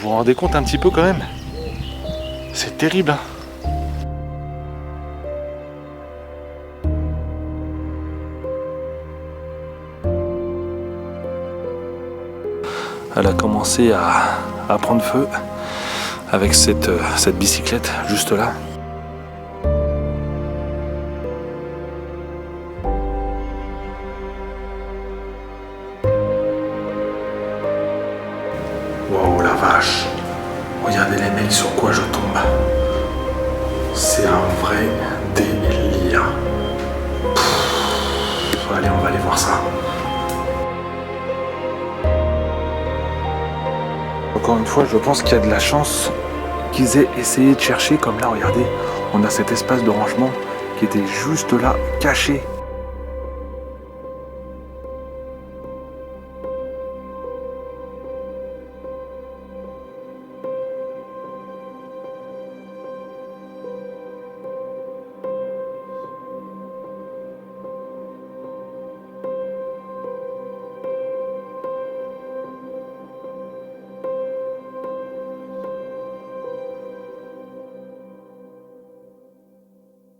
vous rendez compte un petit peu quand même? C'est terrible, hein. Elle a commencé à prendre feu avec cette bicyclette juste là. Wow, la vache! Regardez les mecs sur quoi je tombe. C'est un vrai délire. Allez, on va aller voir ça. Encore une fois, je pense qu'il y a de la chance qu'ils aient essayé de chercher. Comme là, regardez, on a cet espace de rangement qui était juste là, caché.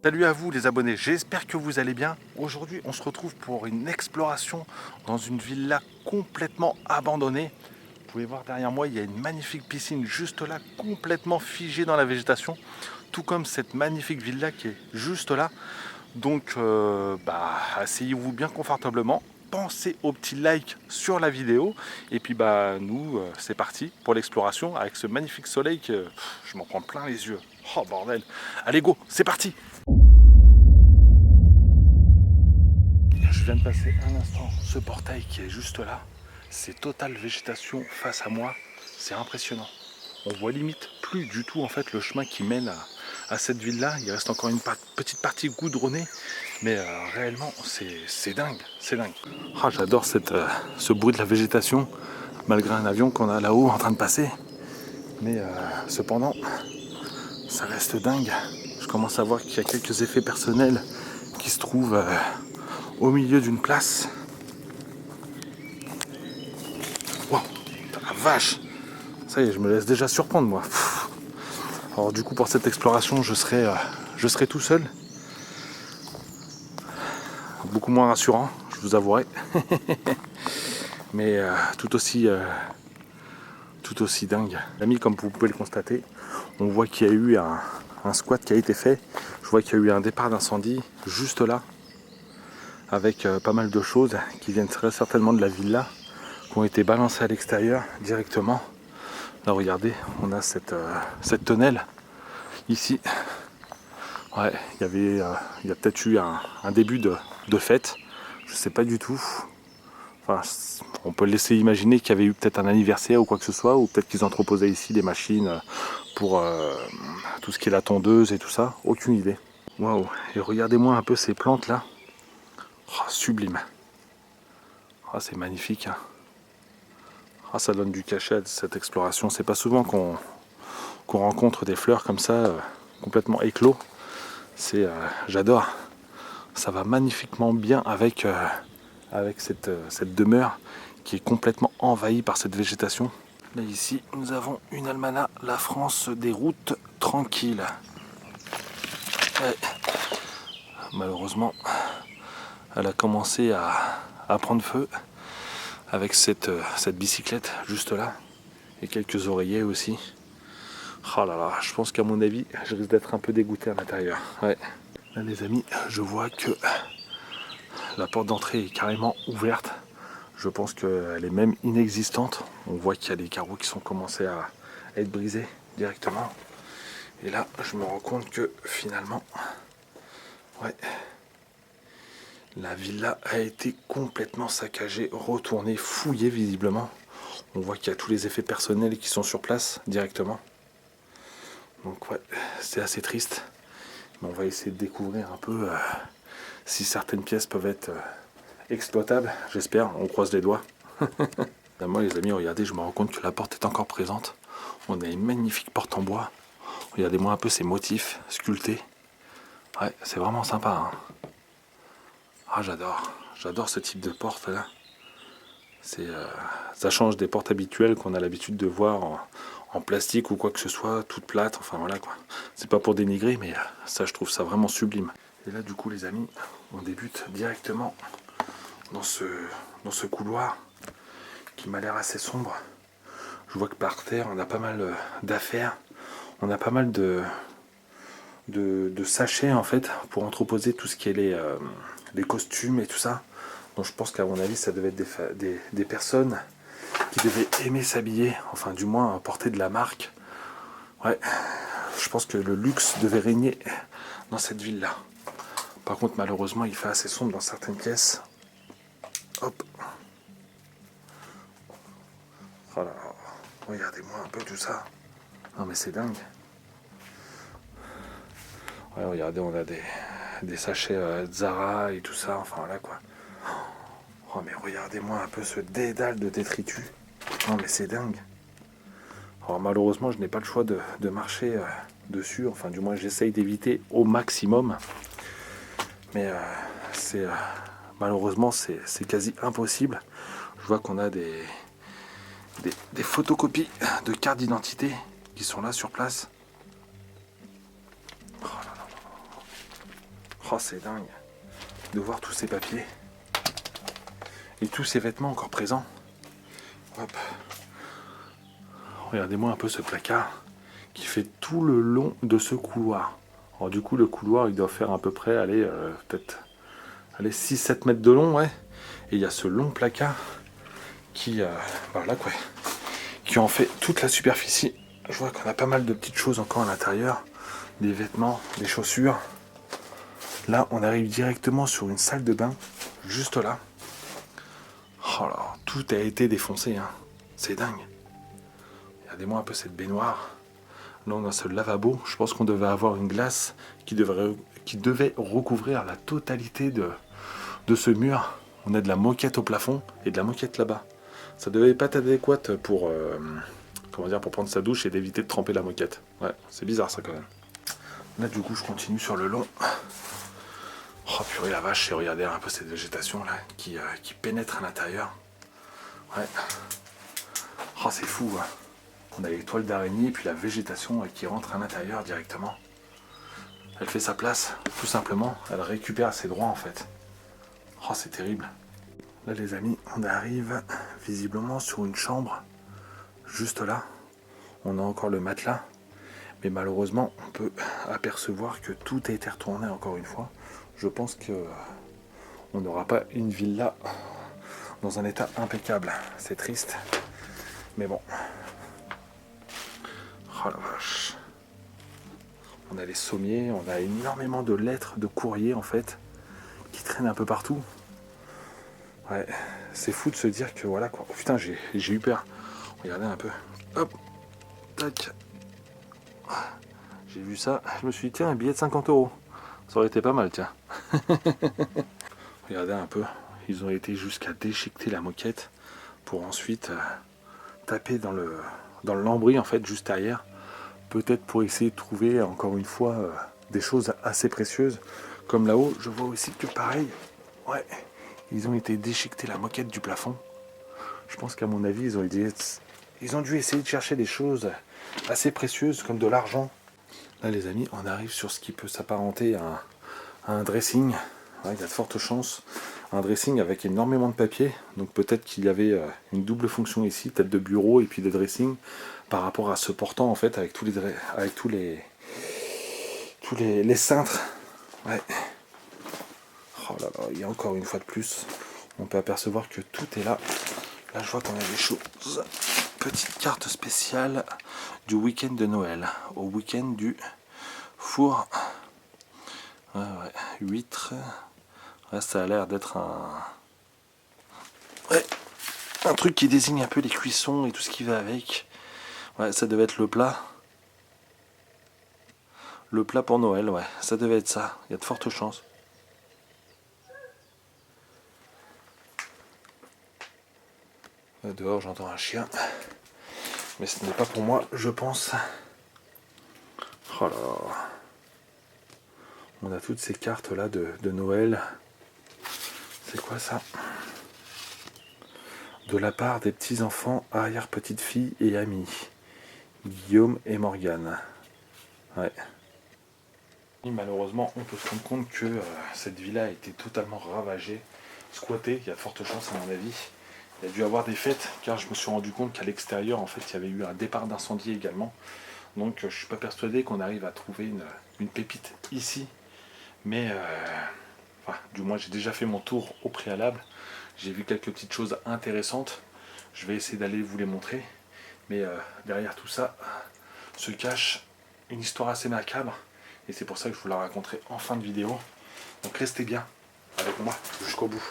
Salut à vous les abonnés, j'espère que vous allez bien. Aujourd'hui on se retrouve pour une exploration dans une villa complètement abandonnée. Vous pouvez voir derrière moi, il y a une magnifique piscine juste là, complètement figée dans la végétation. Tout comme cette magnifique villa qui est juste là. Donc asseyez-vous bien confortablement. Pensez au petit like sur la vidéo. Et puis nous, c'est parti pour l'exploration avec ce magnifique soleil que je m'en prends plein les yeux. Oh bordel. Allez go, c'est parti. Je viens de passer un instant ce portail qui est juste là. C'est totale végétation face à moi. C'est impressionnant. On voit limite plus du tout en fait le chemin qui mène à cette ville-là. Il reste encore une petite partie goudronnée. Mais réellement, c'est dingue. C'est dingue. Oh, j'adore ce bruit de la végétation. Malgré un avion qu'on a là-haut en train de passer. Mais cependant, ça reste dingue. Je commence à voir qu'il y a quelques effets personnels qui se trouvent au milieu d'une place. Wow, la vache! Ça y est, je me laisse déjà surprendre moi. Alors du coup pour cette exploration je serai tout seul. Beaucoup moins rassurant, je vous avouerai. Mais tout aussi dingue. L'ami, comme vous pouvez le constater, on voit qu'il y a eu un squat qui a été fait. Je vois qu'il y a eu un départ d'incendie juste là. Avec pas mal de choses qui viennent très certainement de la villa, qui ont été balancées à l'extérieur directement. Là regardez, on a cette tonnelle ici. Ouais, il y a peut-être eu un début de fête, je sais pas du tout. Enfin, on peut laisser imaginer qu'il y avait eu peut-être un anniversaire ou quoi que ce soit, ou peut-être qu'ils entreposaient ici des machines pour tout ce qui est la tondeuse et tout ça, aucune idée. Waouh, et regardez-moi un peu ces plantes là. Oh, sublime. Oh, c'est magnifique. Hein. Oh, ça donne du cachet à cette exploration. C'est pas souvent qu'on rencontre des fleurs comme ça, complètement éclos. J'adore. Ça va magnifiquement bien avec cette demeure qui est complètement envahie par cette végétation. Là ici, nous avons une almanach, la France des routes tranquilles. Ouais. Malheureusement, elle a commencé à prendre feu avec cette bicyclette juste là et quelques oreillers aussi. Oh là là, je pense qu'à mon avis, je risque d'être un peu dégoûté à l'intérieur. Ouais. Là les amis, je vois que la porte d'entrée est carrément ouverte. Je pense qu'elle est même inexistante. On voit qu'il y a des carreaux qui sont commencés à être brisés directement. Et là, je me rends compte que finalement, ouais, la villa a été complètement saccagée, retournée, fouillée visiblement. On voit qu'il y a tous les effets personnels qui sont sur place directement. Donc ouais, c'est assez triste. Mais on va essayer de découvrir un peu si certaines pièces peuvent être exploitables. J'espère, on croise les doigts. Moi les amis, regardez, je me rends compte que la porte est encore présente. On a une magnifique porte en bois. Regardez-moi un peu ces motifs sculptés. Ouais, c'est vraiment sympa. Hein. Ah, j'adore ce type de porte là. Ça change des portes habituelles qu'on a l'habitude de voir en plastique ou quoi que ce soit, toutes plates, enfin voilà quoi. C'est pas pour dénigrer, mais ça je trouve ça vraiment sublime. Et là du coup les amis, on débute directement dans ce couloir qui m'a l'air assez sombre. Je vois que par terre on a pas mal d'affaires, on a pas mal de sachets en fait pour entreposer tout ce qui est les costumes et tout ça. Donc je pense qu'à mon avis ça devait être des personnes qui devaient aimer s'habiller, enfin du moins porter de la marque. Ouais, je pense que le luxe devait régner dans cette ville là. Par contre malheureusement il fait assez sombre dans certaines pièces. Hop. Oh là là. Regardez-moi un peu tout ça. Non mais c'est dingue. Ouais, regardez, on a des sachets Zara et tout ça, enfin voilà quoi. Oh mais regardez-moi un peu ce dédale de détritus. Non mais c'est dingue. Alors malheureusement je n'ai pas le choix de marcher dessus, enfin du moins j'essaye d'éviter au maximum. Mais malheureusement c'est quasi impossible. Je vois qu'on a des photocopies de cartes d'identité qui sont là sur place. Oh là là. Oh c'est dingue de voir tous ces papiers. Et tous ces vêtements encore présents. Hop. Regardez-moi un peu ce placard qui fait tout le long de ce couloir. Alors du coup le couloir il doit faire à peu près peut-être 6-7 mètres de long, ouais. Et il y a ce long placard qui voilà quoi, qui en fait toute la superficie. Je vois qu'on a pas mal de petites choses encore à l'intérieur, des vêtements, des chaussures. Là on arrive directement sur une salle de bain, juste là. Oh là, tout a été défoncé, hein. C'est dingue. Regardez-moi un peu cette baignoire. Là, on a ce lavabo. Je pense qu'on devait avoir une glace qui devait recouvrir la totalité de ce mur. On a de la moquette au plafond et de la moquette là-bas. Ça devait pas être adéquate pour prendre sa douche et d'éviter de tremper la moquette. Ouais, c'est bizarre ça quand même. Là, du coup, je continue sur le long. Oh purée la vache, et regardez un peu cette végétation là qui pénètre à l'intérieur. Ouais. Oh c'est fou, hein. On a les toiles d'araignée et puis la végétation qui rentre à l'intérieur directement. Elle fait sa place, tout simplement. Elle récupère ses droits en fait. Oh c'est terrible. Là les amis, on arrive visiblement sur une chambre. Juste là. On a encore le matelas. Mais malheureusement, on peut apercevoir que tout a été retourné encore une fois. Je pense que on n'aura pas une villa dans un état impeccable. C'est triste. Mais bon. Oh la vache. On a les sommiers, on a énormément de lettres, de courriers en fait, qui traînent un peu partout. Ouais, c'est fou de se dire que voilà quoi. Oh, putain, j'ai eu peur. Regardez un peu. Hop, tac. J'ai vu ça, je me suis dit tiens, un billet de 50 €. Ça aurait été pas mal, tiens. Regardez un peu. Ils ont été jusqu'à déchiqueter la moquette pour ensuite taper dans le lambris en fait juste derrière. Peut-être pour essayer de trouver encore une fois des choses assez précieuses. Comme là-haut, je vois aussi que pareil, ouais, ils ont été déchiqueter la moquette du plafond. Je pense qu'à mon avis, ils ont dû essayer de chercher des choses assez précieuses comme de l'argent. Là les amis, on arrive sur ce qui peut s'apparenter à un dressing. Ouais, il y a de fortes chances. Un dressing avec énormément de papier. Donc peut-être qu'il y avait une double fonction ici, peut-être de bureau et puis de dressing, par rapport à ce portant en fait, avec tous les cintres. Ouais. Oh là là, il y a encore une fois de plus. On peut apercevoir que tout est là. Là je vois qu'on a des choses. Petite carte spéciale du week-end de Noël. Au week-end du four. Ouais, huître. Ouais, ça a l'air d'être un truc qui désigne un peu les cuissons et tout ce qui va avec. Ouais, ça devait être le plat. Le plat pour Noël, ouais, ça devait être ça. Il y a de fortes chances. Dehors, j'entends un chien. Mais ce n'est pas pour moi, je pense. Oh là là. On a toutes ces cartes là de Noël. C'est quoi ça? de la part des petits-enfants, arrière-petites-filles et amis. Guillaume et Morgane. Ouais. Et malheureusement, on peut se rendre compte que cette villa a été totalement ravagée, squattée. Il y a de fortes chances, à mon avis. Il y a dû avoir des fêtes, car je me suis rendu compte qu'à l'extérieur, en fait, il y avait eu un départ d'incendie également. Donc, je ne suis pas persuadé qu'on arrive à trouver une pépite ici. Mais, enfin, du moins, j'ai déjà fait mon tour au préalable. J'ai vu quelques petites choses intéressantes. Je vais essayer d'aller vous les montrer. Mais derrière tout ça se cache une histoire assez macabre. Et c'est pour ça que je vous la raconterai en fin de vidéo. Donc restez bien avec moi jusqu'au bout.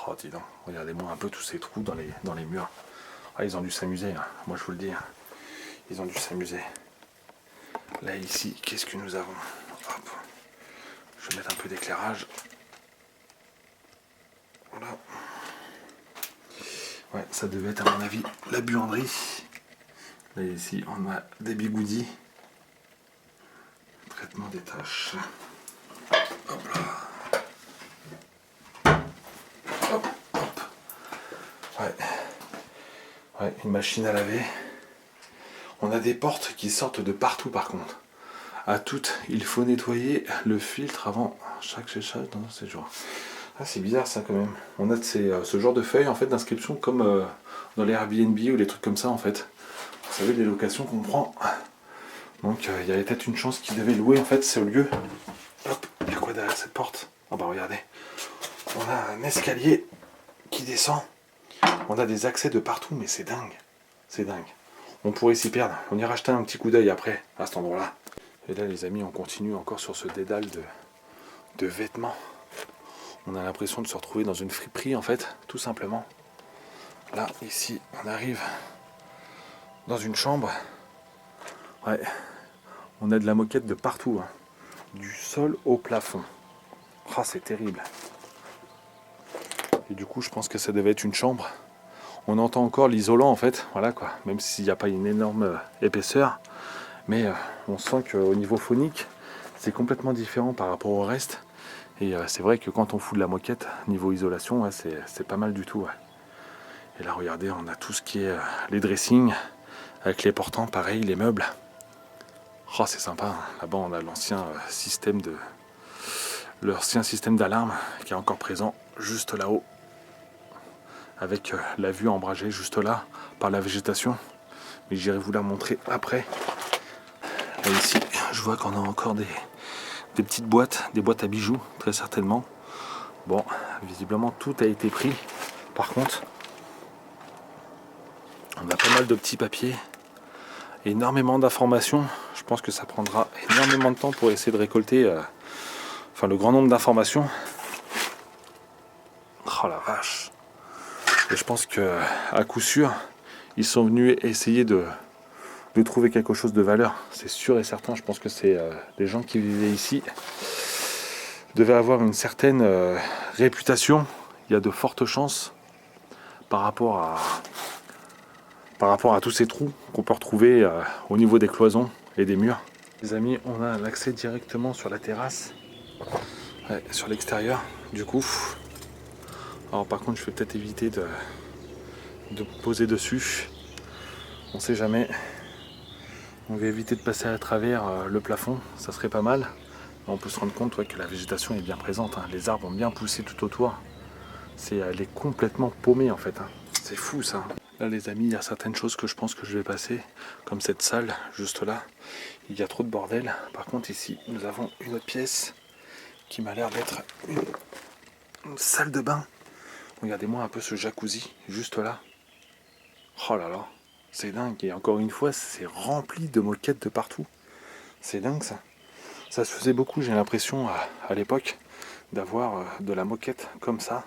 Oh dis donc, regardez-moi un peu tous ces trous dans les murs. Ah, ils ont dû s'amuser, hein. Moi je vous le dis. Hein. Ils ont dû s'amuser. Là ici, qu'est-ce que nous avons? Hop. Je vais mettre un peu d'éclairage. Voilà. Ouais, ça devait être à mon avis la buanderie. Là ici, on a des bigoudis. Traitement des tâches. Hop là. Hop, hop. Ouais, une machine à laver. On a des portes qui sortent de partout par contre. À toutes, il faut nettoyer le filtre avant chaque séchage dans 7 jours. Ah, c'est bizarre ça quand même. On a ce genre de feuilles en fait d'inscription comme dans les Airbnb ou les trucs comme ça en fait. Vous savez, les locations qu'on prend. Donc il y avait peut-être une chance qu'ils devaient louer en fait ce lieu. Hop, il y a quoi derrière cette porte? Ah bah regardez. On a un escalier qui descend. On a des accès de partout, mais c'est dingue. C'est dingue. On pourrait s'y perdre. On ira jeter un petit coup d'œil après, à cet endroit-là. Et là, les amis, on continue encore sur ce dédale de vêtements. On a l'impression de se retrouver dans une friperie, en fait, tout simplement. Là, ici, on arrive dans une chambre. Ouais. On a de la moquette de partout. Hein. Du sol au plafond. Ah, c'est terrible. Et du coup, je pense que ça devait être une chambre. On entend encore l'isolant en fait, voilà quoi, même s'il n'y a pas une énorme épaisseur, mais on sent qu'au niveau phonique, c'est complètement différent par rapport au reste. Et c'est vrai que quand on fout de la moquette, niveau isolation, ouais, c'est pas mal du tout. Ouais. Et là, regardez, on a tout ce qui est les dressings, avec les portants, pareil, les meubles. Oh, c'est sympa, hein. Là-bas, on a l'ancien système d'alarme qui est encore présent juste là-haut. Avec la vue ombragée juste là par la végétation, mais j'irai vous la montrer après. Et ici je vois qu'on a encore des petites boîtes, des boîtes à bijoux très certainement. Bon, visiblement tout a été pris. Par contre, on a pas mal de petits papiers, énormément d'informations. Je pense que ça prendra énormément de temps pour essayer de récolter le grand nombre d'informations. Oh la vache. Et je pense que à coup sûr, ils sont venus essayer de trouver quelque chose de valeur. C'est sûr et certain. Je pense que c'est les gens qui vivaient ici devaient avoir une certaine réputation. Il y a de fortes chances par rapport à tous ces trous qu'on peut retrouver au niveau des cloisons et des murs. Les amis, on a un accès directement sur la terrasse, ouais, sur l'extérieur. Du coup, alors par contre, je vais peut-être éviter de poser dessus. On sait jamais. On va éviter de passer à travers le plafond, ça serait pas mal. On peut se rendre compte que la végétation est bien présente. Hein. Les arbres ont bien poussé tout autour. Elle est complètement paumée en fait. Hein. C'est fou ça. Là les amis, il y a certaines choses que je pense que je vais passer. Comme cette salle, juste là. Il y a trop de bordel. Par contre ici, nous avons une autre pièce qui m'a l'air d'être une salle de bain. Regardez-moi un peu ce jacuzzi, juste là. Oh là là, c'est dingue. Et encore une fois, c'est rempli de moquettes de partout. C'est dingue ça. Ça se faisait beaucoup, j'ai l'impression, à l'époque, d'avoir de la moquette comme ça,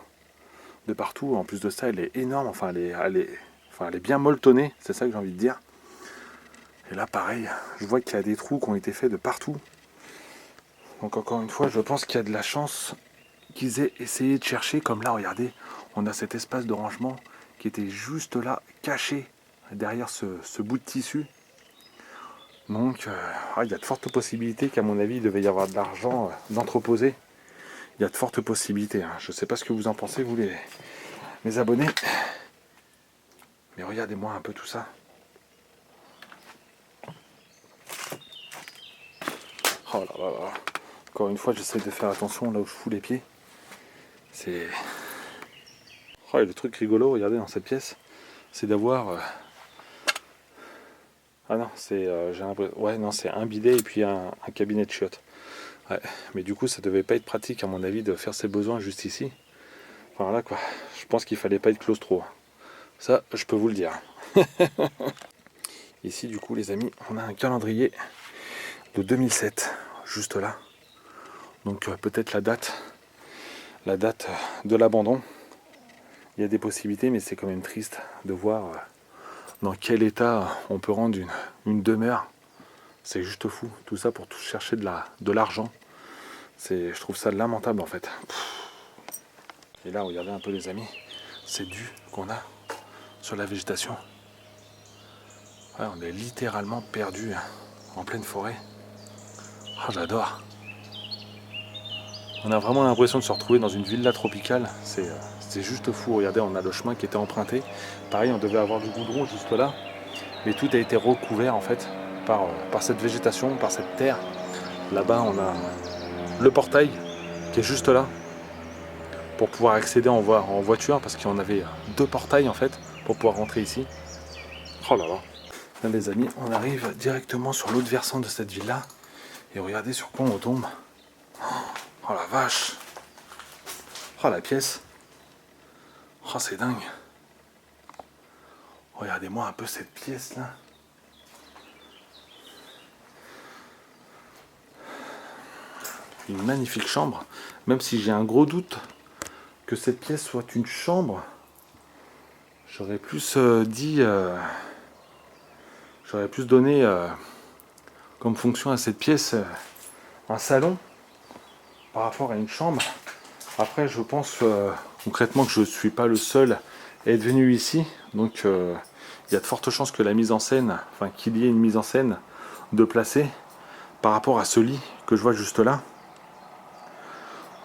de partout. En plus de ça, elle est énorme, enfin, elle est bien molletonnée, c'est ça que j'ai envie de dire. Et là, pareil, je vois qu'il y a des trous qui ont été faits de partout. Donc encore une fois, je pense qu'il y a de la chance qu'ils aient essayé de chercher, comme là, regardez, on a cet espace de rangement qui était juste là, caché, derrière ce bout de tissu. Donc, il y a de fortes possibilités qu'à mon avis, il devait y avoir de l'argent d'entreposer. Il y a de fortes possibilités. Hein. Je ne sais pas ce que vous en pensez, vous mes abonnés. Mais regardez-moi un peu tout ça. Oh là là là. Encore une fois, j'essaie de faire attention là où je fous les pieds. C'est... Oh, et le truc rigolo, regardez dans cette pièce, c'est d'avoir... Ah non, c'est ouais, non, c'est un bidet et puis un cabinet de chiottes. Ouais, mais du coup, ça devait pas être pratique à mon avis de faire ses besoins juste ici. Enfin là quoi, je pense qu'il fallait pas être claustro. Ça, je peux vous le dire. Ici, du coup, les amis, on a un calendrier de 2007, juste là. Donc peut-être la date de l'abandon. Il y a des possibilités, mais c'est quand même triste de voir dans quel état on peut rendre une demeure. C'est juste fou. Tout ça pour tout chercher de l'argent. Je trouve ça lamentable en fait. Et là, regardez un peu les amis, c'est dû qu'on a sur la végétation. Ouais, on est littéralement perdu en pleine forêt. Oh, j'adore. On a vraiment l'impression de se retrouver dans une villa tropicale. C'est juste fou. Regardez, on a le chemin qui était emprunté. Pareil, on devait avoir du goudron juste là. Mais tout a été recouvert en fait par cette végétation, par cette terre. Là-bas, on a le portail qui est juste là pour pouvoir accéder en voiture parce qu'on avait deux portails en fait pour pouvoir rentrer ici. Oh là là. Là, les amis, on arrive directement sur l'autre versant de cette ville-là. Et regardez sur quoi on tombe. Oh la vache. Oh la pièce. Oh c'est dingue. Regardez-moi un peu cette pièce-là. Une magnifique chambre. Même si j'ai un gros doute que cette pièce soit une chambre, j'aurais plus j'aurais plus donné comme fonction à cette pièce un salon par rapport à une chambre. Après, je pense concrètement que je ne suis pas le seul à être venu ici. Donc, il y a de fortes chances que la mise en scène, enfin qu'il y ait une mise en scène de placer par rapport à ce lit que je vois juste là.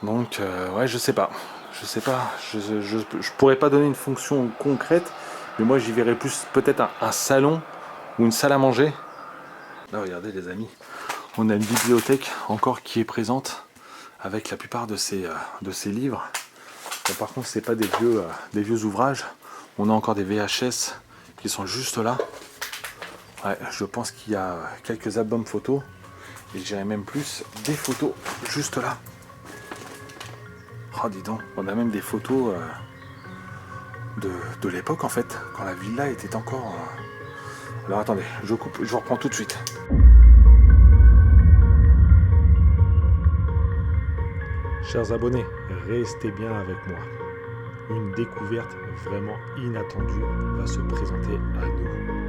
Donc, ouais, je sais pas. Je sais pas. Je pourrais pas donner une fonction concrète, mais moi j'y verrais plus peut-être un salon ou une salle à manger. Là, regardez les amis, on a une bibliothèque encore qui est présente avec la plupart de ces livres. Bon, par contre, c'est pas des vieux ouvrages. On a encore des VHS qui sont juste là. Ouais, je pense qu'il y a quelques albums photos. Et je dirais même plus des photos juste là. Oh, dis donc, on a même des photos de l'époque en fait, quand la villa était encore... Alors attendez, je coupe, je reprends tout de suite. Chers abonnés, restez bien avec moi. Une découverte vraiment inattendue va se présenter à nous.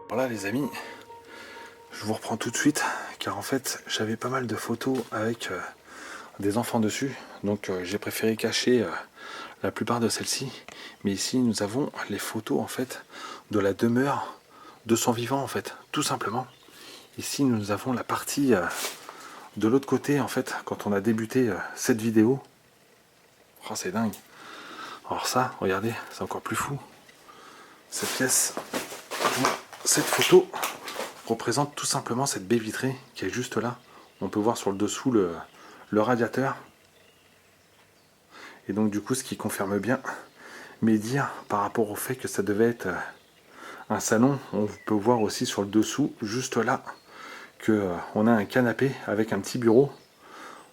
Voilà les amis, je vous reprends tout de suite car en fait j'avais pas mal de photos avec des enfants dessus, donc j'ai préféré cacher la plupart de celles-ci. Mais ici nous avons les photos en fait de la demeure de son vivant en fait, tout simplement. Ici nous avons la partie de l'autre côté en fait quand on a débuté cette vidéo. Oh c'est dingue. Alors ça, regardez, c'est encore plus fou. Cette pièce, cette photo représente tout simplement cette baie vitrée qui est juste là. On peut voir sur le dessous le radiateur. Et donc du coup ce qui confirme bien mes dires par rapport au fait que ça devait être un salon. On peut voir aussi sur le dessous, juste là, que on a un canapé avec un petit bureau.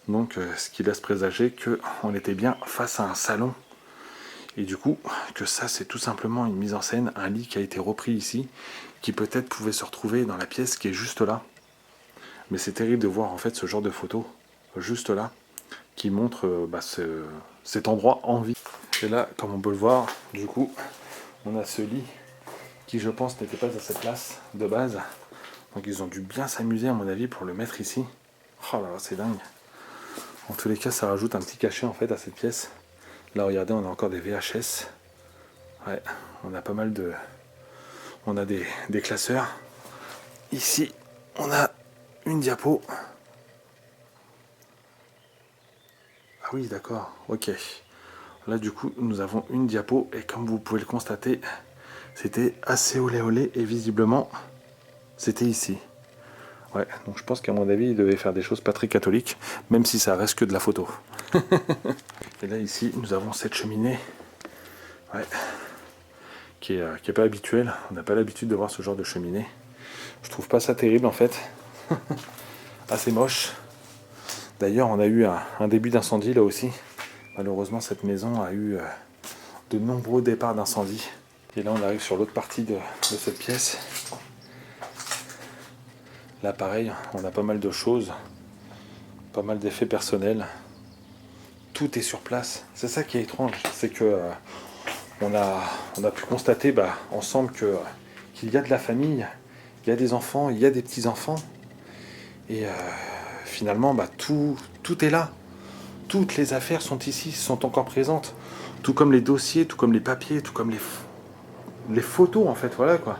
Donc ce qui laisse présager qu'on était bien face à un salon. Et du coup, que ça c'est tout simplement une mise en scène, un lit qui a été repris ici, qui peut-être pouvait se retrouver dans la pièce qui est juste là. Mais c'est terrible de voir en fait ce genre de photo, juste là, qui montre cet endroit en vie. Et là, comme on peut le voir, du coup, On a ce lit qui, je pense, n'était pas à sa place de base. Donc ils ont dû bien s'amuser, à mon avis, pour le mettre ici. Oh là là, c'est dingue. En tous les cas, ça rajoute un petit cachet en fait à cette pièce. Là, regardez, on a encore des VHS. Ouais, on a pas mal de... On a des classeurs. Ici, on a une diapo. Ah oui, d'accord, ok. Là, du coup, nous avons une diapo. Et comme vous pouvez le constater, c'était assez olé olé. Et visiblement, c'était ici. Ouais, donc je pense qu'à mon avis, il devait faire des choses pas très catholiques, même si ça reste que de la photo. Et là, ici, nous avons cette cheminée, ouais, qui est pas habituelle. On n'a pas l'habitude de voir ce genre de cheminée. Je trouve pas ça terrible, en fait. Assez moche. D'ailleurs, on a eu un début d'incendie, là aussi. Malheureusement, cette maison a eu de nombreux départs d'incendie. Et là, on arrive sur l'autre partie de cette pièce. Là, pareil, on a pas mal de choses, pas mal d'effets personnels. Tout est sur place. C'est ça qui est étrange, c'est que on a pu constater ensemble qu'il y a de la famille, il y a des enfants, il y a des petits-enfants. Et finalement, tout est là. Toutes les affaires sont ici, sont encore présentes. Tout comme les dossiers, tout comme les papiers, tout comme les photos, en fait, voilà quoi.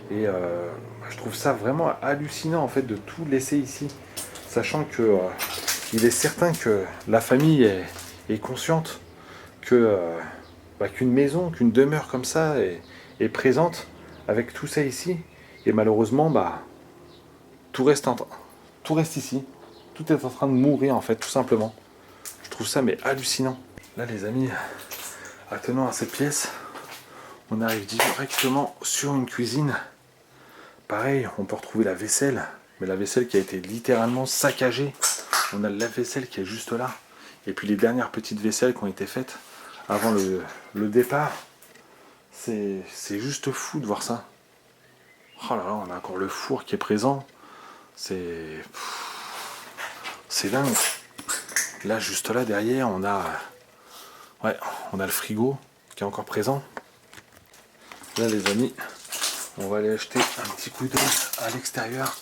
Et je trouve ça vraiment hallucinant, en fait, de tout laisser ici. Sachant que il est certain que la famille est consciente que qu'une maison, qu'une demeure comme ça est présente avec tout ça ici. Et malheureusement, tout reste, tout reste ici. Tout est en train de mourir en fait, tout simplement. Je trouve ça mais hallucinant. Là les amis, attenant à cette pièce, on arrive directement sur une cuisine. Pareil, on peut retrouver la vaisselle, mais la vaisselle qui a été littéralement saccagée. On a le lave-vaisselle qui est juste là. Et puis les dernières petites vaisselles qui ont été faites avant le départ. C'est juste fou de voir ça. Oh là là, on a encore le four qui est présent. C'est dingue. Là, juste là, derrière, on a le frigo qui est encore présent. Là, les amis, on va aller acheter un petit coup d'œil à l'extérieur.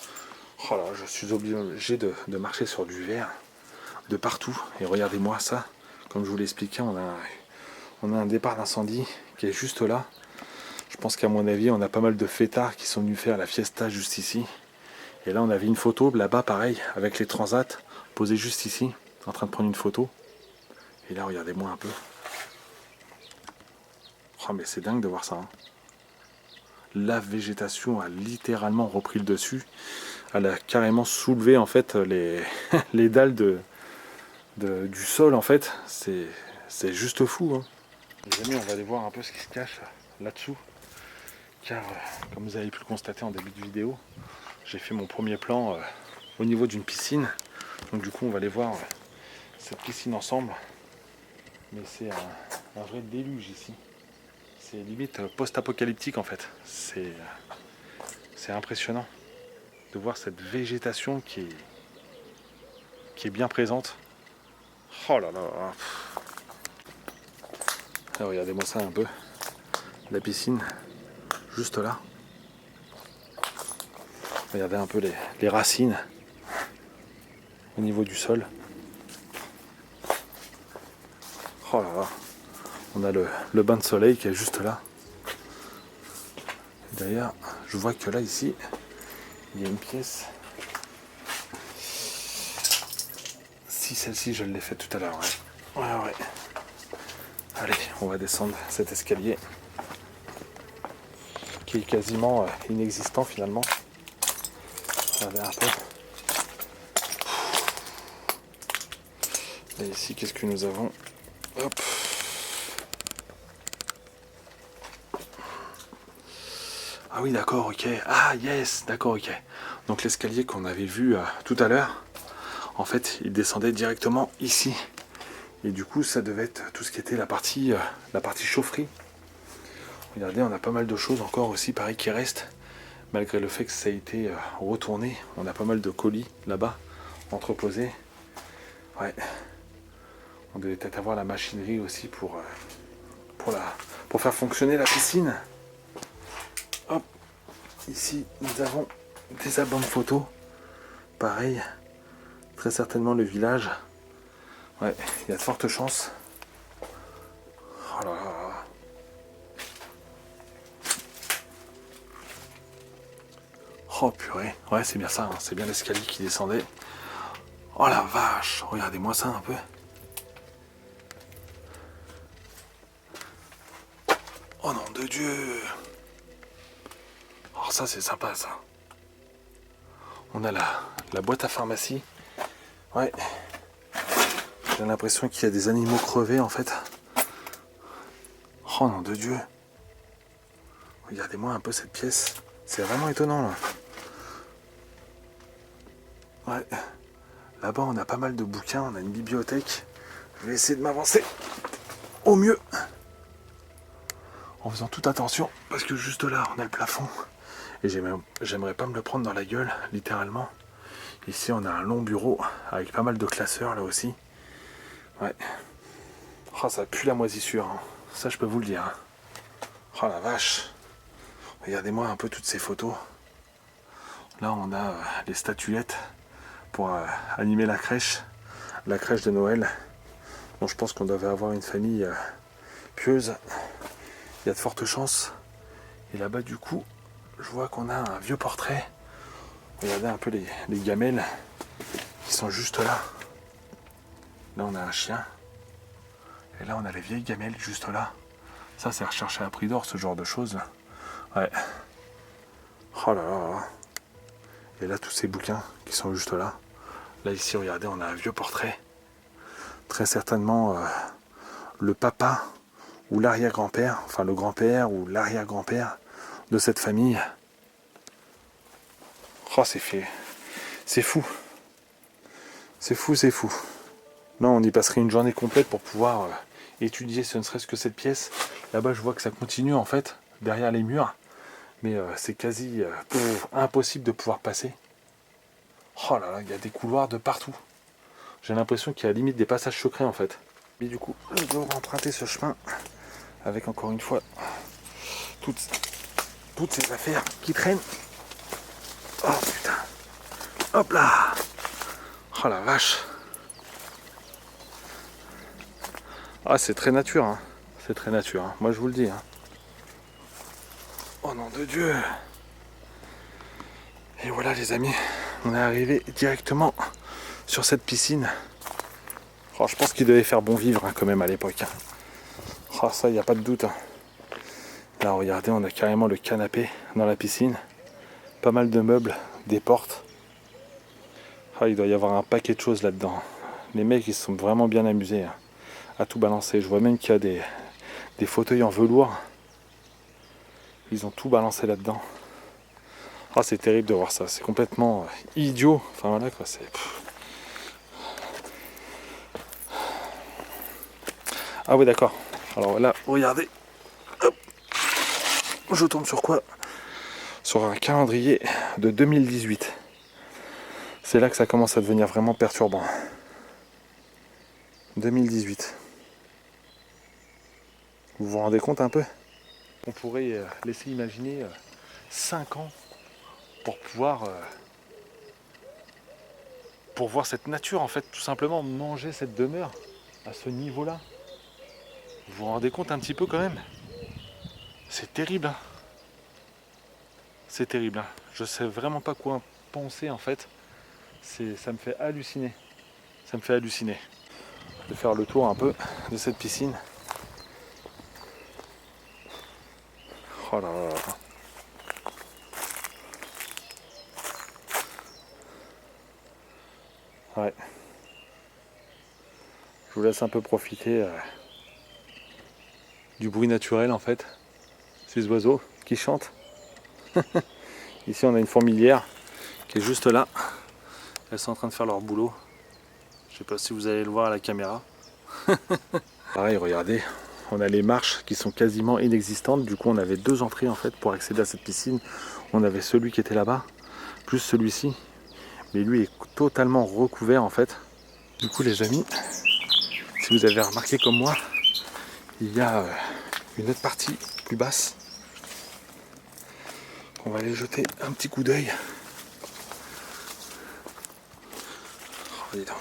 Oh là, je suis obligé de marcher sur du verre de partout. Et regardez-moi ça. Comme je vous l'ai expliqué, on a un départ d'incendie qui est juste là. Je pense qu'à mon avis, on a pas mal de fêtards qui sont venus faire la fiesta juste ici. Et là, on avait une photo là-bas, pareil, avec les transats, posés juste ici, en train de prendre une photo. Et là, regardez-moi un peu. Oh, mais c'est dingue de voir ça. Hein. La végétation a littéralement repris le dessus. Elle a carrément soulevé, en fait, les, les dalles du sol, en fait. C'est juste fou. Hein. Les amis, on va aller voir un peu ce qui se cache là-dessous. Car, comme vous avez pu le constater en début de vidéo, j'ai fait mon premier plan au niveau d'une piscine. Donc du coup, on va aller voir cette piscine ensemble. Mais c'est un vrai déluge ici. C'est limite post-apocalyptique en fait. C'est impressionnant de voir cette végétation qui est bien présente. Oh là là. Alors, regardez-moi ça un peu. La piscine, juste là. Regardez un peu les racines au niveau du sol. Oh là là. On a le bain de soleil qui est juste là. D'ailleurs, je vois que là, ici, il y a une pièce. Si celle-ci, je l'ai faite tout à l'heure. Ouais. Ouais. Allez, on va descendre cet escalier qui est quasiment inexistant finalement. Regardez un peu. Et ici, qu'est-ce que nous avons? Hop. Ah oui, d'accord, ok. Ah yes, d'accord, ok. Donc l'escalier qu'on avait vu tout à l'heure, en fait, il descendait directement ici. Et du coup, ça devait être tout ce qui était la partie chaufferie. Regardez, on a pas mal de choses encore aussi, pareil, qui restent. Malgré le fait que ça a été retourné, on a pas mal de colis là-bas, entreposés. Ouais. On devait peut-être avoir la machinerie aussi pour pour faire fonctionner la piscine. Hop, ici nous avons des albums photos. Pareil, très certainement le village. Ouais, il y a de fortes chances. Oh là là. Oh purée, ouais c'est bien ça, hein. C'est bien l'escalier qui descendait. Oh la vache, regardez-moi ça un peu. Oh nom de Dieu. Oh ça c'est sympa ça. On a la boîte à pharmacie. Ouais. J'ai l'impression qu'il y a des animaux crevés en fait. Oh nom de Dieu. Regardez-moi un peu cette pièce. C'est vraiment étonnant là. Ouais. Là-bas on a pas mal de bouquins, on a une bibliothèque. Je vais essayer de m'avancer au mieux. En faisant toute attention, parce que juste là on a le plafond. Et j'aimerais pas me le prendre dans la gueule, littéralement. Ici on a un long bureau avec pas mal de classeurs là aussi. Ouais. Oh ça pue la moisissure, hein. Ça je peux vous le dire. Hein. Oh la vache. Regardez-moi un peu toutes ces photos. Là on a les statuettes pour animer la crèche de Noël. Bon, je pense qu'on devait avoir une famille pieuse. Il y a de fortes chances. Et là-bas du coup, je vois qu'on a un vieux portrait. Regardez un peu les gamelles qui sont juste là. Là on a un chien. Et là on a les vieilles gamelles juste là. Ça c'est recherché à prix d'or, ce genre de choses. Ouais. Oh là là. Et là tous ces bouquins qui sont juste là. Là ici regardez on a un vieux portrait. Très certainement le papa ou l'arrière-grand-père, enfin le grand-père ou l'arrière-grand-père de cette famille. Oh c'est fait. C'est fou. C'est fou, c'est fou. Là on y passerait une journée complète pour pouvoir étudier ce ne serait-ce que cette pièce. Là-bas je vois que ça continue en fait, derrière les murs. Mais c'est quasi impossible de pouvoir passer. Oh là là, il y a des couloirs de partout. J'ai l'impression qu'il y a limite des passages secrets en fait. Et du coup, je dois emprunter ce chemin avec encore une fois toutes ces affaires qui traînent. Oh putain. Hop là. Oh la vache. Ah c'est très nature, hein. C'est très nature, hein. Moi je vous le dis. Hein. Oh nom de Dieu. Et voilà les amis, on est arrivé directement sur cette piscine. Oh, je pense qu'il devait faire bon vivre hein, quand même à l'époque. Oh, ça, il n'y a pas de doute. Hein. Là, regardez, on a carrément le canapé dans la piscine. Pas mal de meubles, des portes. Oh, il doit y avoir un paquet de choses là-dedans. Les mecs, ils se sont vraiment bien amusés hein, à tout balancer. Je vois même qu'il y a des fauteuils en velours. Ils ont tout balancé là-dedans. Oh, c'est terrible de voir ça. C'est complètement idiot. Enfin voilà quoi, c'est... Ah oui d'accord. Alors là, regardez. Hop. Je tombe sur quoi? Sur un calendrier de 2018. C'est là que ça commence à devenir vraiment perturbant. 2018. Vous vous rendez compte un peu? On pourrait laisser imaginer 5 ans pour pouvoir pour voir cette nature en fait, tout simplement manger cette demeure à ce niveau-là. Vous vous rendez compte un petit peu quand même? C'est terrible. Hein. C'est terrible. Hein. Je sais vraiment pas quoi penser en fait. Ça me fait halluciner. Ça me fait halluciner. Je vais faire le tour un peu de cette piscine. Oh là là là. Ouais. Je vous laisse un peu profiter du bruit naturel en fait. Ces oiseaux qui chantent. Ici on a une fourmilière qui est juste là. Elles sont en train de faire leur boulot. Je sais pas si vous allez le voir à la caméra. Pareil, regardez, on a les marches qui sont quasiment inexistantes. Du coup on avait 2 entrées en fait pour accéder à cette piscine. On avait celui qui était là-bas, plus celui-ci. Mais lui est totalement recouvert en fait. Du coup les amis, si vous avez remarqué comme moi, il y a une autre partie plus basse. On va aller jeter un petit coup d'œil. Oh, dis donc.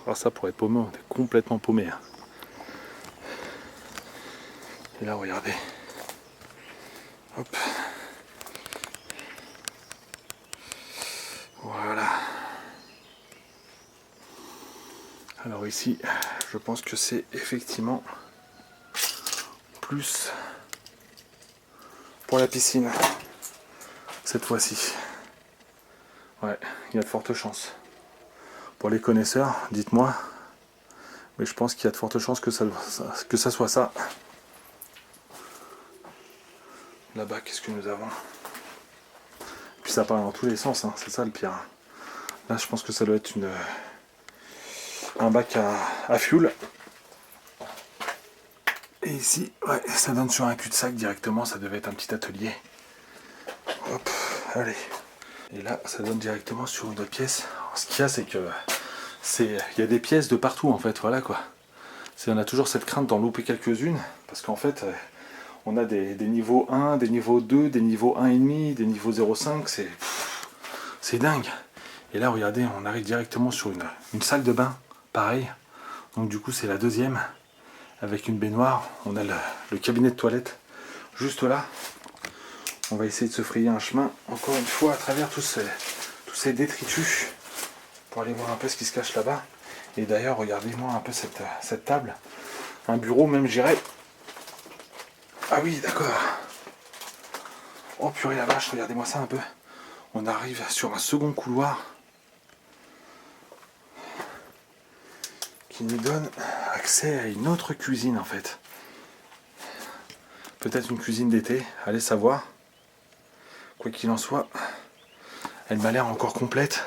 Alors ça, pour être paumé, on est complètement paumé. Et là, regardez. Hop. Voilà. Alors ici, je pense que c'est effectivement plus pour la piscine. Cette fois-ci. Ouais, il y a de fortes chances. Pour les connaisseurs, dites-moi. Mais je pense qu'il y a de fortes chances que ça soit ça. Là-bas, qu'est-ce que nous avons? Puis ça part dans tous les sens, hein, c'est ça le pire. Là, je pense que ça doit être un bac à fuel. Et ici, ouais, ça donne sur un cul-de-sac directement, ça devait être un petit atelier. Hop, allez. Et là, ça donne directement sur une autre pièce. Alors, ce qu'il y a, c'est que il y a des pièces de partout en fait, voilà quoi. On a toujours cette crainte d'en louper quelques-unes, parce qu'en fait, on a des niveaux 1, des niveaux 2, des niveaux 1,5, des niveaux 0,5, c'est dingue. Et là, regardez, on arrive directement sur une salle de bain, pareil. Donc du coup, c'est la deuxième, avec une baignoire. On a le cabinet de toilette juste là. On va essayer de se frayer un chemin, encore une fois, à travers tous ces détritus, pour aller voir un peu ce qui se cache là-bas. Et d'ailleurs, regardez-moi un peu cette table. Un bureau même, j'irais. Ah oui, d'accord. Oh purée la vache, regardez-moi ça un peu. On arrive sur un second couloir qui nous donne accès à une autre cuisine en fait. Peut-être une cuisine d'été, allez savoir. Quoi qu'il en soit, elle m'a l'air encore complète.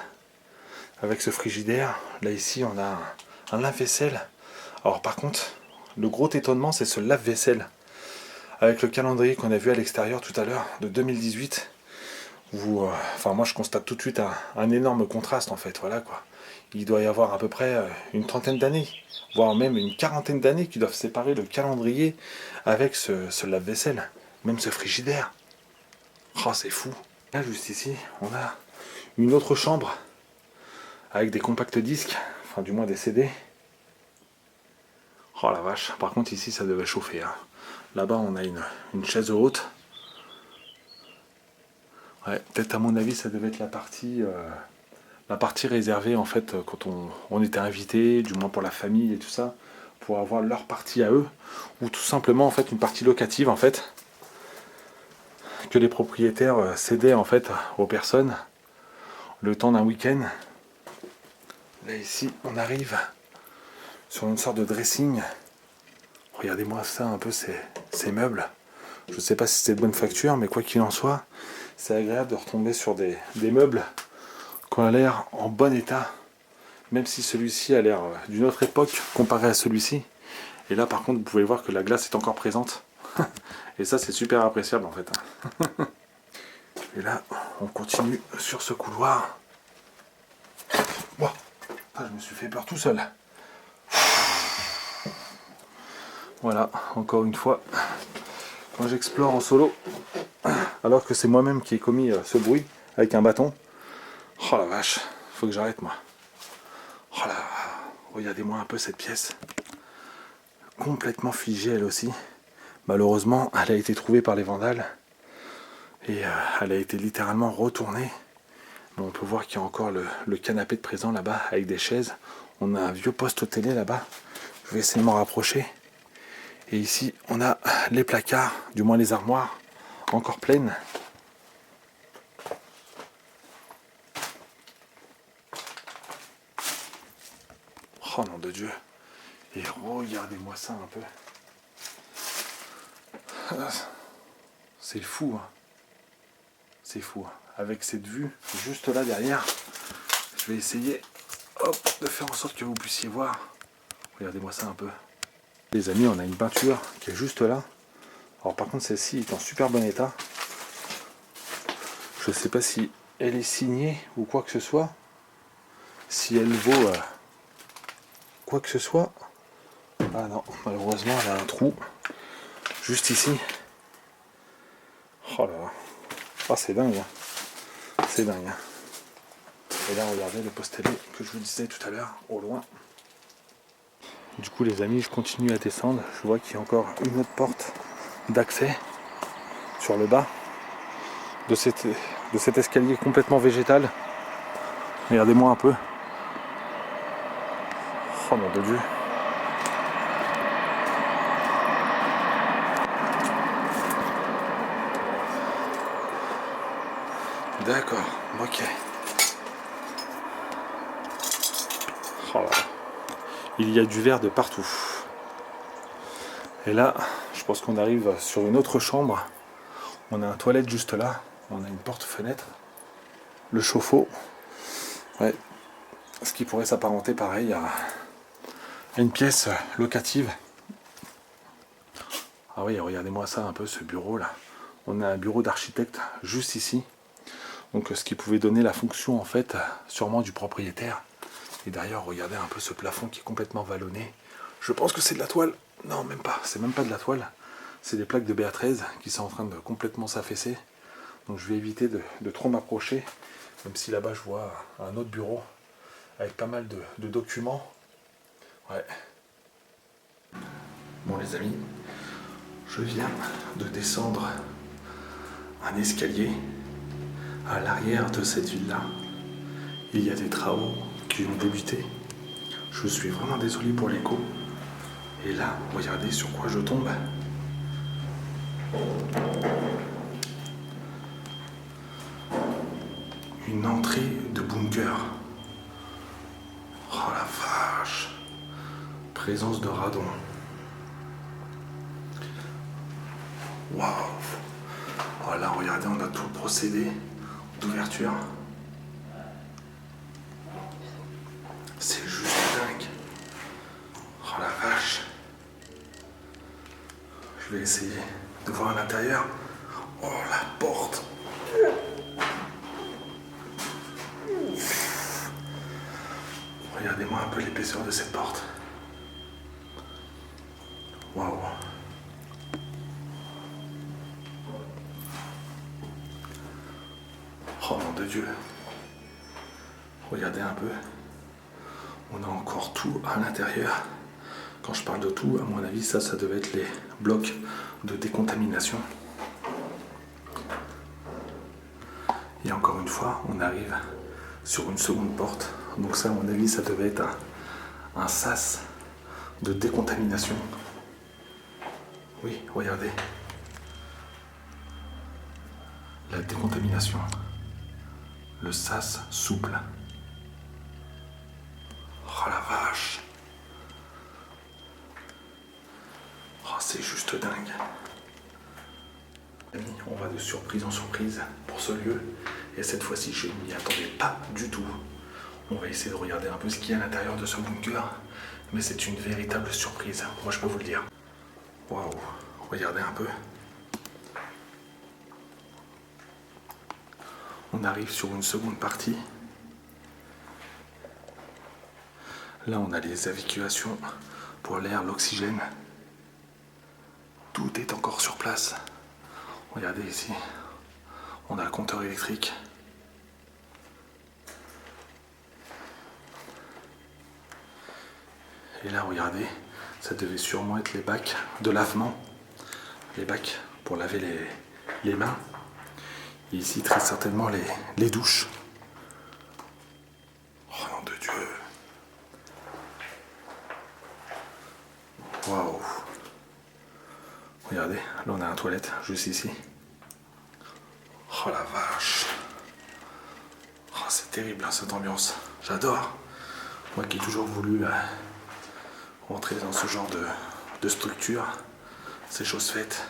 Avec ce frigidaire, là ici on a un lave-vaisselle. Alors par contre, le gros étonnement c'est ce lave-vaisselle. Avec le calendrier qu'on a vu à l'extérieur tout à l'heure, de 2018, enfin moi je constate tout de suite un énorme contraste en fait, voilà quoi. Il doit y avoir à peu près une trentaine d'années, voire même une quarantaine d'années qui doivent séparer le calendrier avec ce lave-vaisselle, même ce frigidaire. Oh c'est fou. Là juste ici, on a une autre chambre avec des compacts disques, enfin du moins des CD. Oh la vache, par contre ici ça devait chauffer. Hein. Là-bas on a une chaise haute. Ouais, peut-être à mon avis ça devait être la partie réservée en fait quand on était invité, du moins pour la famille et tout ça, pour avoir leur partie à eux, ou tout simplement en fait une partie locative en fait, que les propriétaires cédaient en fait aux personnes le temps d'un week-end. Là ici on arrive sur une sorte de dressing. Regardez-moi ça un peu ces meubles. Je ne sais pas si c'est de bonne facture, mais quoi qu'il en soit, c'est agréable de retomber sur des meubles qui ont l'air en bon état, même si celui-ci a l'air d'une autre époque comparé à celui-ci. Et là par contre vous pouvez voir que la glace est encore présente. Et ça c'est super appréciable en fait. Et là on continue sur ce couloir. Wow. Ah, je me suis fait peur tout seul. Voilà, encore une fois, quand j'explore en solo, alors que c'est moi-même qui ai commis ce bruit avec un bâton. Oh la vache, faut que j'arrête moi. Oh là, regardez-moi un peu cette pièce. Complètement figée elle aussi. Malheureusement, elle a été trouvée par les vandales. Et elle a été littéralement retournée. Mais on peut voir qu'il y a encore le canapé de présent là-bas avec des chaises. On a un vieux poste télé là-bas. Je vais essayer de m'en rapprocher. Et ici, on a les placards, du moins les armoires, encore pleines. Oh nom de Dieu. Et regardez-moi ça un peu. C'est fou. Hein. C'est fou. Hein. Avec cette vue juste là derrière, je vais essayer de faire en sorte que vous puissiez voir. Regardez-moi ça un peu. Les amis, on a une peinture qui est juste là. Alors par contre celle-ci est en super bon état. Je sais pas si elle est signée ou quoi que ce soit. Si elle vaut quoi que ce soit. Ah non, malheureusement elle a un trou. Juste ici. Oh là là. Ah c'est dingue. Hein. C'est dingue. Hein. Et là regardez le postelet que je vous disais tout à l'heure, au loin. Du coup les amis, je continue à descendre. Je vois qu'il y a encore une autre porte d'accès sur le bas de cet escalier complètement végétal. Regardez-moi un peu. Oh mon Dieu. D'accord, ok. Oh là là. Il y a du verre de partout. Et là, je pense qu'on arrive sur une autre chambre. On a un toilette juste là. On a une porte-fenêtre. Le chauffe-eau. Ouais. Ce qui pourrait s'apparenter pareil à une pièce locative. Ah oui, regardez-moi ça un peu, ce bureau là. On a un bureau d'architecte juste ici. Donc ce qui pouvait donner la fonction en fait sûrement du propriétaire. Et d'ailleurs, regardez un peu ce plafond qui est complètement vallonné. Je pense que c'est de la toile. Non, même pas. C'est même pas de la toile. C'est des plaques de BA13 qui sont en train de complètement s'affaisser. Donc je vais éviter de trop m'approcher. Même si là-bas je vois un autre bureau avec pas mal de documents. Ouais. Bon les amis, je viens de descendre un escalier à l'arrière de cette ville-là. Il y a des travaux qui ont débuté. Je suis vraiment désolé pour l'écho. Et là, regardez sur quoi je tombe. Une entrée de bunker. Oh la vache. Présence de radon. Waouh. Oh là, regardez, on a tout le procédé d'ouverture. C'est juste dingue. Oh la vache. Je vais essayer de voir à l'intérieur. Oh la porte. Regardez-moi un peu l'épaisseur de cette porte. Waouh. Oh nom de Dieu. Regardez un peu. On a encore tout à l'intérieur. Quand je parle de tout, à mon avis, ça devait être les blocs de décontamination. Et encore une fois, on arrive sur une seconde porte. Donc ça, à mon avis, ça devait être un sas de décontamination. Oui, regardez. La décontamination. Le sas souple. Oh la vache. Oh, c'est juste dingue. On va de surprise en surprise pour ce lieu. Et cette fois-ci, je ne m'y attendais pas du tout. On va essayer de regarder un peu ce qu'il y a à l'intérieur de ce bunker. Mais c'est une véritable surprise, moi je peux vous le dire. Waouh, regardez un peu. On arrive sur une seconde partie. Là, on a les évacuations pour l'air, l'oxygène. Tout est encore sur place. Regardez ici, on a le compteur électrique. Et là, regardez, ça devait sûrement être les bacs de lavement. Les bacs pour laver les mains. Et ici, très certainement, les douches. Oh nom de Dieu. Waouh. Regardez, là on a un toilette juste ici. Oh la vache. Oh, c'est terrible hein, cette ambiance. J'adore. Moi qui ai toujours voulu rentrer dans ce genre de structure, c'est chose faite.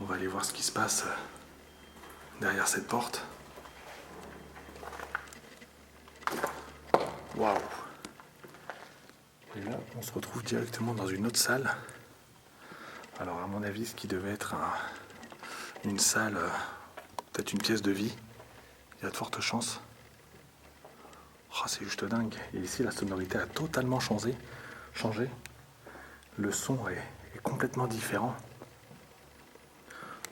On va aller voir ce qui se passe derrière cette porte. Waouh. Et là, on se retrouve directement dans une autre salle. Alors à mon avis, ce qui devait être une salle, peut-être une pièce de vie, il y a de fortes chances. Oh, c'est juste dingue. Et ici, la sonorité a totalement changé. Le son est complètement différent.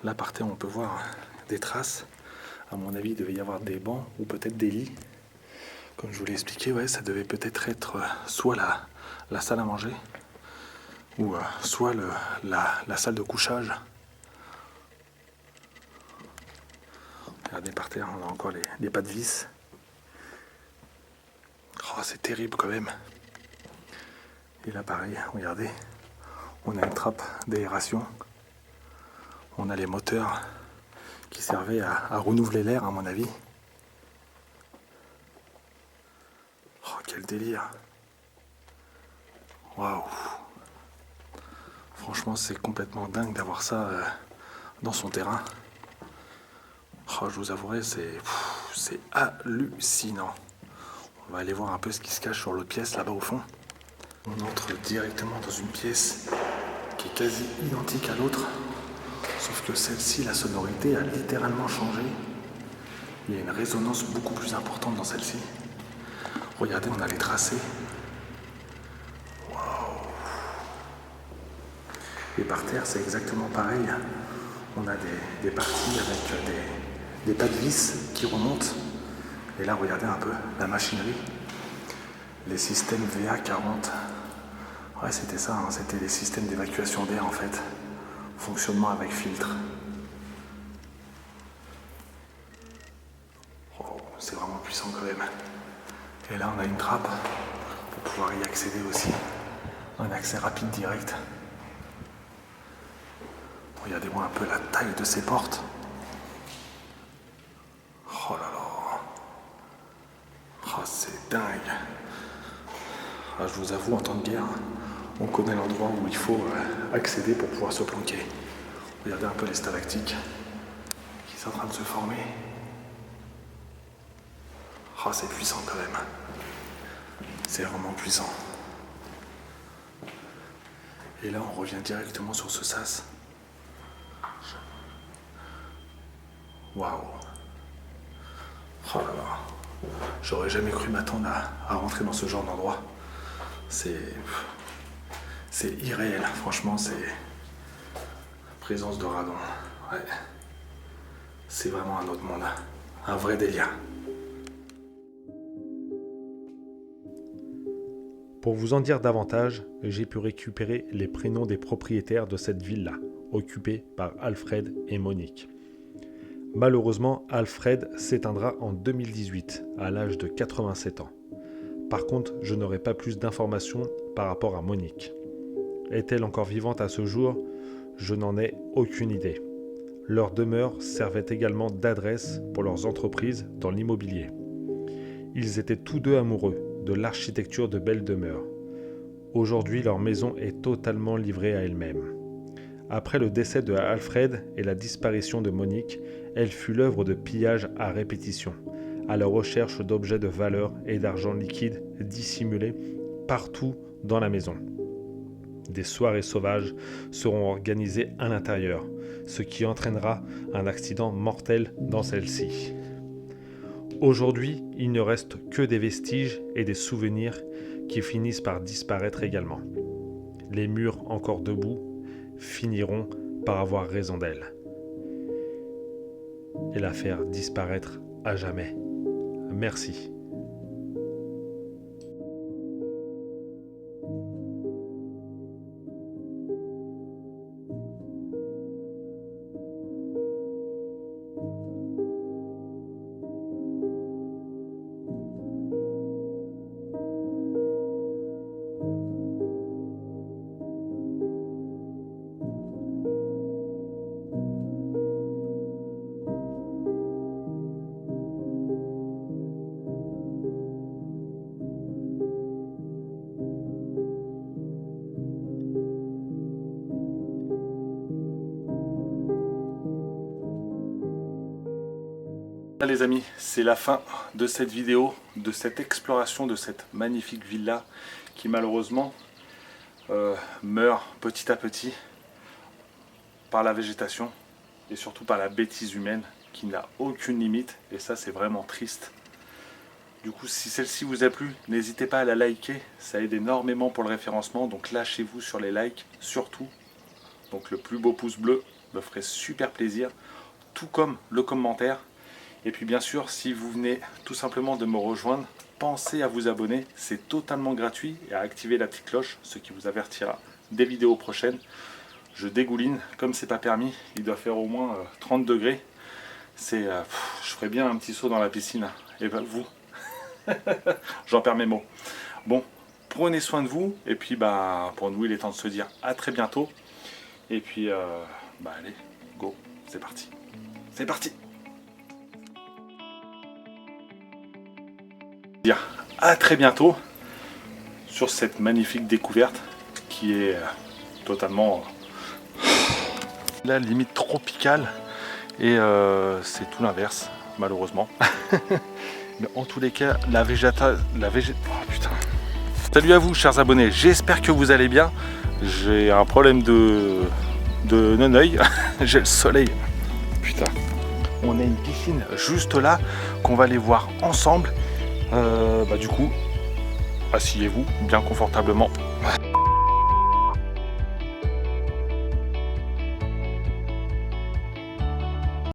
Là, par terre, on peut voir des traces. À mon avis, il devait y avoir des bancs ou peut-être des lits. Comme je vous l'ai expliqué, ouais, ça devait peut-être être soit la salle à manger ou soit la salle de couchage. Regardez par terre, on a encore les pas de vis. Oh, c'est terrible quand même. Et là, pareil, regardez, on a une trappe d'aération. On a les moteurs qui servaient à renouveler l'air, à mon avis. Oh, quel délire. Waouh. Franchement, c'est complètement dingue d'avoir ça dans son terrain. Oh, je vous avouerai, c'est hallucinant. On va aller voir un peu ce qui se cache sur l'autre pièce, là-bas au fond. On entre directement dans une pièce qui est quasi identique à l'autre. Sauf que celle-ci, la sonorité a littéralement changé. Il y a une résonance beaucoup plus importante dans celle-ci. Regardez, on a les tracés. Waouh. Et par terre, c'est exactement pareil. On a des parties avec des pas de vis qui remontent. Et là, regardez un peu la machinerie. Les systèmes VA40. Ouais, c'était ça, hein, c'était les systèmes d'évacuation d'air en fait. Fonctionnement avec filtre. Oh, c'est vraiment puissant quand même. Et là, on a une trappe pour pouvoir y accéder aussi. Un accès rapide direct. Regardez-moi un peu la taille de ces portes. Oh là là. Oh, c'est dingue. Ah, je vous avoue, en temps de guerre, on connaît l'endroit où il faut accéder pour pouvoir se planquer. Regardez un peu les stalactiques qui sont en train de se former. Oh, c'est puissant quand même. C'est vraiment puissant. Et là, on revient directement sur ce sas. Waouh. Oh là là. J'aurais jamais cru m'attendre à rentrer dans ce genre d'endroit. C'est irréel, franchement, c'est présence de radon. Ouais. C'est vraiment un autre monde, un vrai délire. Pour vous en dire davantage, j'ai pu récupérer les prénoms des propriétaires de cette villa, occupée par Alfred et Monique. Malheureusement, Alfred s'éteindra en 2018, à l'âge de 87 ans. Par contre, je n'aurai pas plus d'informations par rapport à Monique. Est-elle encore vivante à ce jour? Je n'en ai aucune idée. Leur demeure servait également d'adresse pour leurs entreprises dans l'immobilier. Ils étaient tous deux amoureux de l'architecture de belles demeures. Aujourd'hui, leur maison est totalement livrée à elle-même. Après le décès de Alfred et la disparition de Monique, elle fut l'œuvre de pillages à répétition, à la recherche d'objets de valeur et d'argent liquide dissimulés partout dans la maison. Des soirées sauvages seront organisées à l'intérieur, ce qui entraînera un accident mortel dans celle-ci. Aujourd'hui, il ne reste que des vestiges et des souvenirs qui finissent par disparaître également. Les murs encore debout finiront par avoir raison d'elle et la faire disparaître à jamais. Merci. Les amis, c'est la fin de cette vidéo, de cette exploration de cette magnifique villa qui malheureusement meurt petit à petit. par la végétation et surtout par la bêtise humaine qui n'a aucune limite, et ça c'est vraiment triste. Du coup, si celle-ci vous a plu, n'hésitez pas à la liker, ça aide énormément pour le référencement, donc lâchez-vous sur les likes surtout. Donc le plus beau pouce bleu me ferait super plaisir, tout comme le commentaire. Et puis bien sûr, si vous venez tout simplement de me rejoindre, pensez à vous abonner, c'est totalement gratuit, et à activer la petite cloche, ce qui vous avertira des vidéos prochaines. Je dégouline, comme c'est pas permis, il doit faire au moins 30 degrés. Je ferais bien un petit saut dans la piscine, et ben vous, j'en perds mes mots. Bon, prenez soin de vous, et puis pour nous il est temps de se dire à très bientôt. Et puis, allez, go, c'est parti. C'est parti. Dire à très bientôt sur cette magnifique découverte qui est totalement la limite tropicale, et c'est tout l'inverse malheureusement. Mais en tous les cas, oh putain. Salut à vous chers abonnés, j'espère que vous allez bien. J'ai un problème de non-œil. J'ai le soleil. Putain. On a une piscine juste là qu'on va aller voir ensemble. Du coup, asseyez-vous bien confortablement.